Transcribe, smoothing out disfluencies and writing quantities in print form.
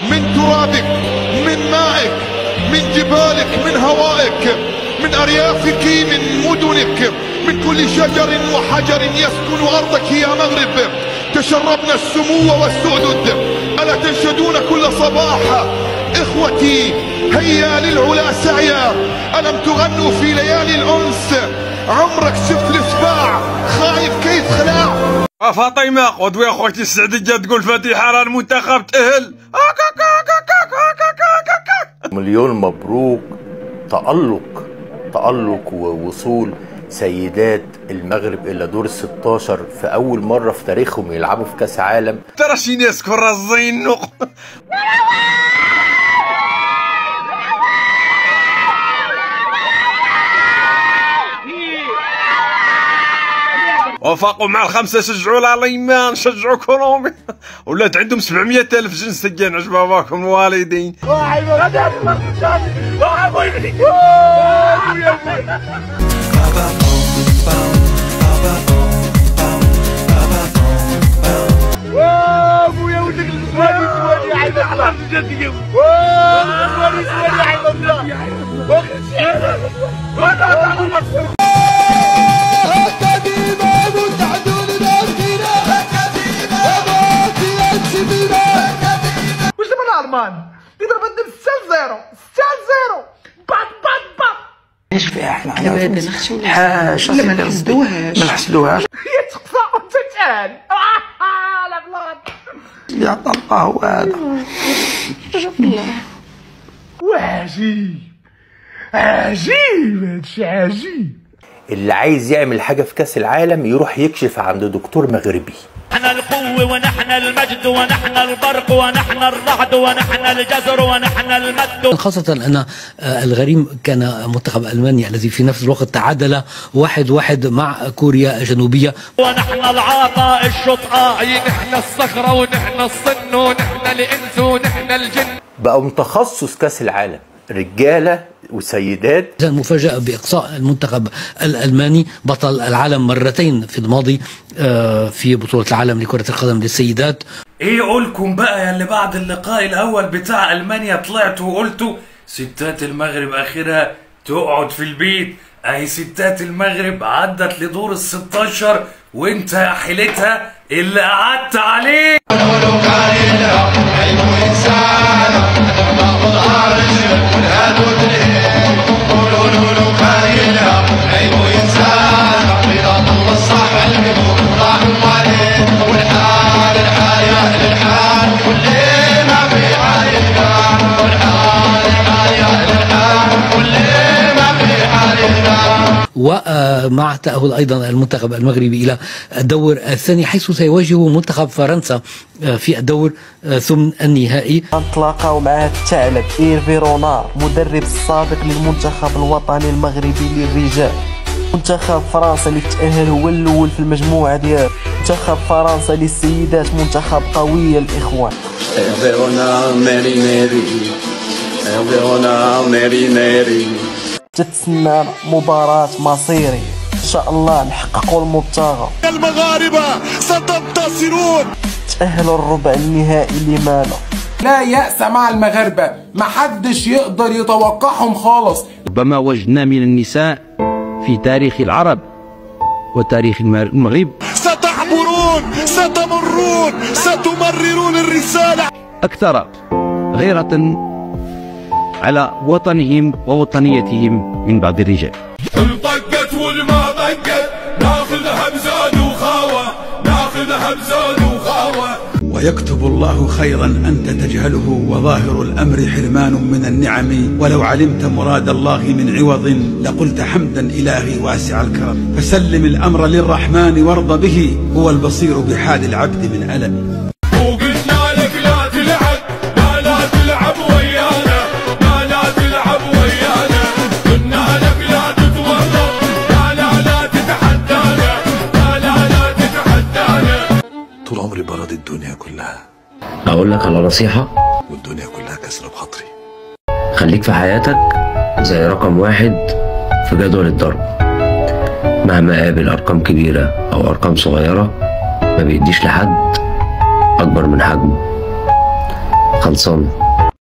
من ترابك، من مائك، من جبالك، من هوائك، من أريافك، من مدنك، من كل شجر وحجر يسكن أرضك يا مغرب. تشربنا السمو والسؤدد. ألا تنشدون كل صباح إخوتي هيا للعلا سعيا؟ ألم تغنوا في ليالي الأنس؟ عمرك شفت الإشباع خايف كيف خلاع؟ فاطمة قدوة اخوتي السعدية تقول فاتحة راه المنتخب تأهل. مليون مبروك. تألق ووصول سيدات المغرب إلى دور ال16 في أول مرة في تاريخهم يلعبوا في كأس عالم. ترى شي ناس كرة الزينو. وفاقوا مع الخمسة شجعوا الألمان، شجعوا كولومبيا، ولات عندهم 700,000 جنس سجان عجب باباكم الوالدين. يضرب الدم 6-0 بات ايش فيها احنا هذا نخشوا حاجه ما نحسدوهاش يتقصى وتتعال لا بلاد يا الله هذا شوف الله وعجيب هادشي عجيب. اللي عايز يعمل حاجة في كأس العالم يروح يكشف عند دكتور مغربي. نحن القوة ونحن المجد ونحن البرق ونحن الرعد ونحن الجزر ونحن المد. خاصة أن الغريم كان منتخب ألمانيا الذي في نفس الوقت تعادل 1-1 مع كوريا الجنوبية. ونحن العطاء الشطآ، نحن الصخرة ونحن الصن ونحن الإنس ونحن الجن. بقوا تخصص كأس العالم رجالة وسيدات. مفاجأة بإقصاء المنتخب الألماني بطل العالم مرتين في الماضي في بطولة العالم لكرة القدم للسيدات. ايه قولكم بقى يا اللي بعد اللقاء الأول بتاع ألمانيا طلعتوا وقلتوا ستات المغرب آخرها تقعد في البيت. اهي ستات المغرب عدت لدور ال16 وانت يا حيلتها اللي قعدت عليه. ومع تأهل أيضا المنتخب المغربي إلى الدور الثاني حيث سيواجه منتخب فرنسا في الدور ثمن النهائي. نتلاقاو مع الثعلب إيرفي رونار مدرب السابق للمنتخب الوطني المغربي للرجال. منتخب فرنسا اللي تأهل هو الأول في المجموعة ديالو. منتخب فرنسا للسيدات منتخب قوي الإخوان. تتسنى مباراة مصيري إن شاء الله نحققوا المبتغى. المغاربة ستنتصرون. تأهلوا الربع النهائي لماذا؟ لا يأس مع المغاربة، محدش يقدر يتوقعهم خالص. ربما وجدنا من النساء في تاريخ العرب وتاريخ المغرب ستعبرون، ستمرون، ستمررون الرسالة أكثر غيرة على وطنهم ووطنيتهم من بعض الرجال. انطقت والما طقت ناخذها بزاد وخاوة، ناخذها بزاد وخاوة. ويكتب الله خيرا أنت تجهله، وظاهر الأمر حرمان من النعم. ولو علمت مراد الله من عوض لقلت حمدا إلهي واسع الكرم. فسلم الأمر للرحمن وارض به، هو البصير بحال العبد من ألم. وقلنا لك لا تلعب، لا تلعب ويانا، لا تلعب ويانا. قلنا لك لا تتورط، لا تتحدانا، لا تتحدانا. طول عمري برد الدنيا كلها. أقول لك على نصيحة، والدنيا كلها كسرة بخاطري. خليك في حياتك زي رقم 1 في جدول الضرب. مهما قابل أرقام كبيرة أو أرقام صغيرة ما بيديش لحد أكبر من حجمه. خلصانة.